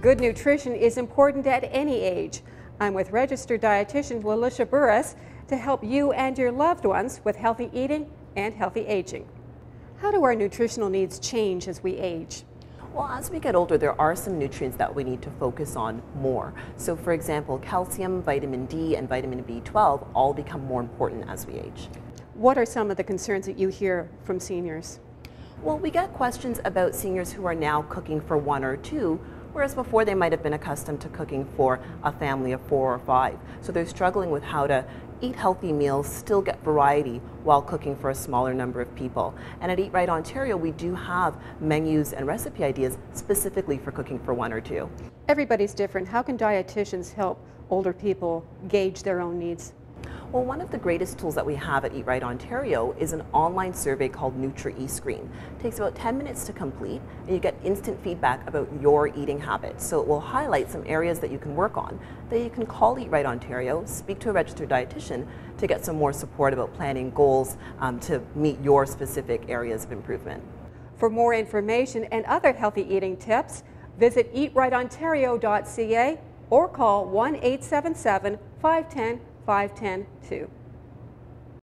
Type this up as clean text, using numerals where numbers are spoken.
Good nutrition is important at any age. I'm with registered dietitian Alicia Burris to help you and your loved ones with healthy eating and healthy aging. How do our nutritional needs change as we age? Well, as we get older, there are some nutrients that we need to focus on more. So for example, calcium, vitamin D, and vitamin B12 all become more important as we age. What are some of the concerns that you hear from seniors? Well, we get questions about seniors who are now cooking for one or two, whereas before they might have been accustomed to cooking for a family of 4 or 5. So they're struggling with how to eat healthy meals, still get variety while cooking for a smaller number of people. And at EatRight Ontario, we do have menus and recipe ideas specifically for cooking for 1 or 2. Everybody's different. How can dietitians help older people gauge their own needs? Well, one of the greatest tools that we have at EatRight Ontario is an online survey called Nutri-eScreen. It takes about 10 minutes to complete, and you get instant feedback about your eating habits. So it will highlight some areas that you can work on. Then you can call EatRight Ontario, speak to a registered dietitian to get some more support about planning goals to meet your specific areas of improvement. For more information and other healthy eating tips, visit eatrightontario.ca or call 1-877-510-5102.